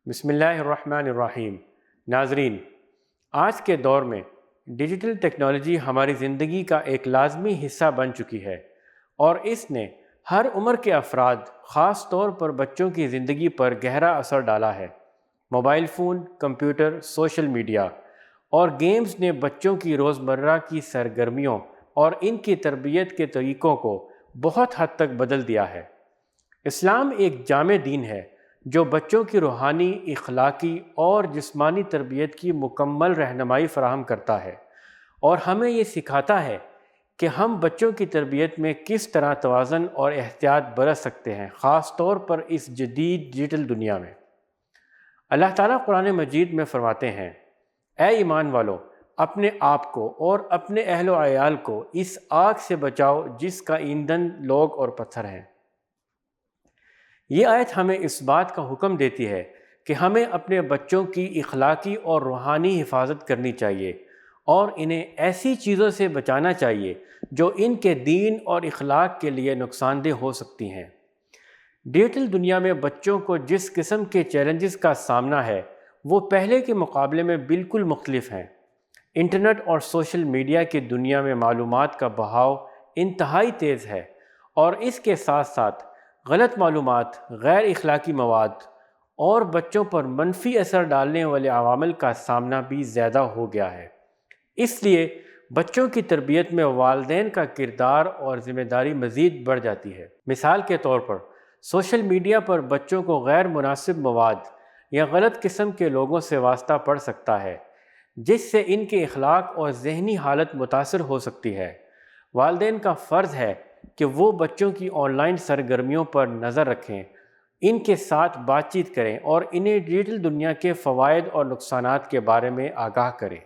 بسم اللہ الرحمن الرحیم۔ ناظرین، آج کے دور میں ڈیجیٹل ٹیکنالوجی ہماری زندگی کا ایک لازمی حصہ بن چکی ہے اور اس نے ہر عمر کے افراد، خاص طور پر بچوں کی زندگی پر گہرا اثر ڈالا ہے۔ Mobile phone, computer, social media اور گیمز نے بچوں کی روزمرہ کی سرگرمیوں اور ان کی تربیت کے طریقوں کو بہت حد تک بدل دیا ہے۔ اسلام ایک جامع دین ہے جو بچوں کی روحانی، اخلاقی اور جسمانی تربیت کی مکمل رہنمائی فراہم کرتا ہے اور ہمیں یہ سکھاتا ہے کہ ہم بچوں کی تربیت میں کس طرح توازن اور احتیاط برت سکتے ہیں، خاص طور پر اس جدید ڈیجیٹل دنیا میں۔ اللہ تعالیٰ قرآن مجید میں فرماتے ہیں، اے ایمان والو، اپنے آپ کو اور اپنے اہل و عیال کو اس آگ سے بچاؤ جس کا ایندھن لوگ اور پتھر ہیں۔ یہ آیت ہمیں اس بات کا حکم دیتی ہے کہ ہمیں اپنے بچوں کی اخلاقی اور روحانی حفاظت کرنی چاہیے اور انہیں ایسی چیزوں سے بچانا چاہیے جو ان کے دین اور اخلاق کے لیے نقصان دہ ہو سکتی ہیں۔ ڈیجیٹل دنیا میں بچوں کو جس قسم کے چیلنجز کا سامنا ہے وہ پہلے کے مقابلے میں بالکل مختلف ہیں۔ انٹرنیٹ اور سوشل میڈیا کی دنیا میں معلومات کا بہاؤ انتہائی تیز ہے اور اس کے ساتھ ساتھ غلط معلومات، غیر اخلاقی مواد اور بچوں پر منفی اثر ڈالنے والے عوامل کا سامنا بھی زیادہ ہو گیا ہے۔ اس لیے بچوں کی تربیت میں والدین کا کردار اور ذمہ داری مزید بڑھ جاتی ہے۔ مثال کے طور پر سوشل میڈیا پر بچوں کو غیر مناسب مواد یا غلط قسم کے لوگوں سے واسطہ پڑ سکتا ہے جس سے ان کے اخلاق اور ذہنی حالت متاثر ہو سکتی ہے۔ والدین کا فرض ہے کہ وہ بچوں کی آن لائن سرگرمیوں پر نظر رکھیں، ان کے ساتھ بات چیت کریں اور انہیں ڈیجیٹل دنیا کے فوائد اور نقصانات کے بارے میں آگاہ کریں۔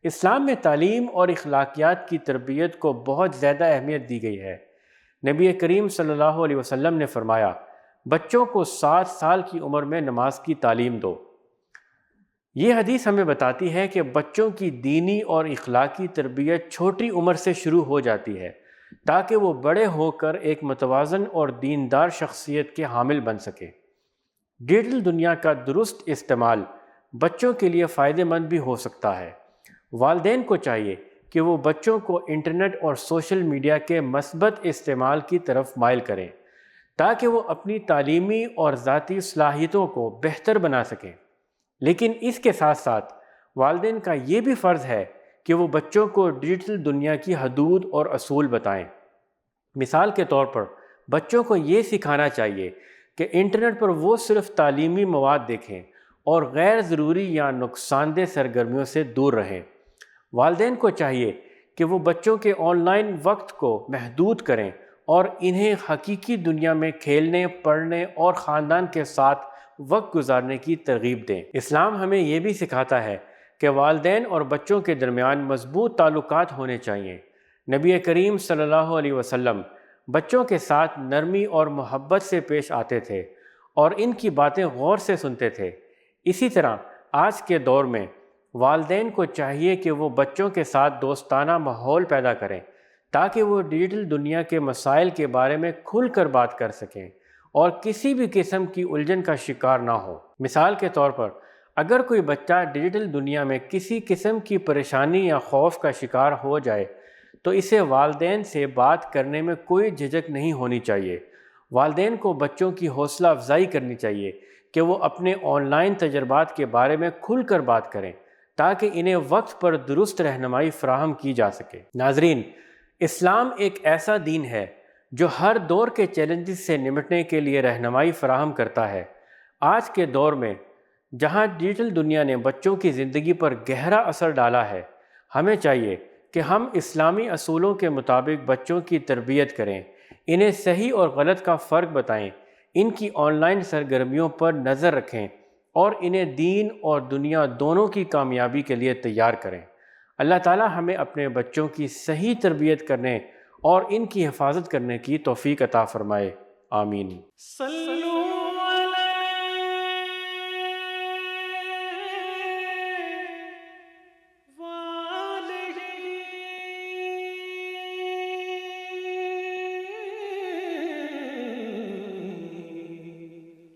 اسلام میں تعلیم اور اخلاقیات کی تربیت کو بہت زیادہ اہمیت دی گئی ہے۔ نبی کریم صلی اللہ علیہ وسلم نے فرمایا، بچوں کو 7 سال کی عمر میں نماز کی تعلیم دو۔ یہ حدیث ہمیں بتاتی ہے کہ بچوں کی دینی اور اخلاقی تربیت چھوٹی عمر سے شروع ہو جاتی ہے تاکہ وہ بڑے ہو کر ایک متوازن اور دیندار شخصیت کے حامل بن سکے۔ ڈیجیٹل دنیا کا درست استعمال بچوں کے لیے فائدہ مند بھی ہو سکتا ہے۔ والدین کو چاہیے کہ وہ بچوں کو انٹرنیٹ اور سوشل میڈیا کے مثبت استعمال کی طرف مائل کریں تاکہ وہ اپنی تعلیمی اور ذاتی صلاحیتوں کو بہتر بنا سکیں۔ لیکن اس کے ساتھ ساتھ والدین کا یہ بھی فرض ہے کہ وہ بچوں کو ڈیجیٹل دنیا کی حدود اور اصول بتائیں۔ مثال کے طور پر بچوں کو یہ سکھانا چاہیے کہ انٹرنیٹ پر وہ صرف تعلیمی مواد دیکھیں اور غیر ضروری یا نقصان دہ سرگرمیوں سے دور رہیں۔ والدین کو چاہیے کہ وہ بچوں کے آن لائن وقت کو محدود کریں اور انہیں حقیقی دنیا میں کھیلنے، پڑھنے اور خاندان کے ساتھ وقت گزارنے کی ترغیب دیں۔ اسلام ہمیں یہ بھی سکھاتا ہے کہ والدین اور بچوں کے درمیان مضبوط تعلقات ہونے چاہیے۔ نبی کریم صلی اللہ علیہ وسلم بچوں کے ساتھ نرمی اور محبت سے پیش آتے تھے اور ان کی باتیں غور سے سنتے تھے۔ اسی طرح آج کے دور میں والدین کو چاہیے کہ وہ بچوں کے ساتھ دوستانہ ماحول پیدا کریں تاکہ وہ ڈیجیٹل دنیا کے مسائل کے بارے میں کھل کر بات کر سکیں اور کسی بھی قسم کی الجھن کا شکار نہ ہو۔ مثال کے طور پر اگر کوئی بچہ ڈیجیٹل دنیا میں کسی قسم کی پریشانی یا خوف کا شکار ہو جائے تو اسے والدین سے بات کرنے میں کوئی جھجک نہیں ہونی چاہیے۔ والدین کو بچوں کی حوصلہ افزائی کرنی چاہیے کہ وہ اپنے آن لائن تجربات کے بارے میں کھل کر بات کریں تاکہ انہیں وقت پر درست رہنمائی فراہم کی جا سکے۔ ناظرین، اسلام ایک ایسا دین ہے جو ہر دور کے چیلنجز سے نمٹنے کے لیے رہنمائی فراہم کرتا ہے۔ آج کے دور میں جہاں ڈیجیٹل دنیا نے بچوں کی زندگی پر گہرا اثر ڈالا ہے، ہمیں چاہیے کہ ہم اسلامی اصولوں کے مطابق بچوں کی تربیت کریں، انہیں صحیح اور غلط کا فرق بتائیں، ان کی آن لائن سرگرمیوں پر نظر رکھیں اور انہیں دین اور دنیا دونوں کی کامیابی کے لیے تیار کریں۔ اللہ تعالیٰ ہمیں اپنے بچوں کی صحیح تربیت کرنے اور ان کی حفاظت کرنے کی توفیق عطا فرمائے۔ آمین۔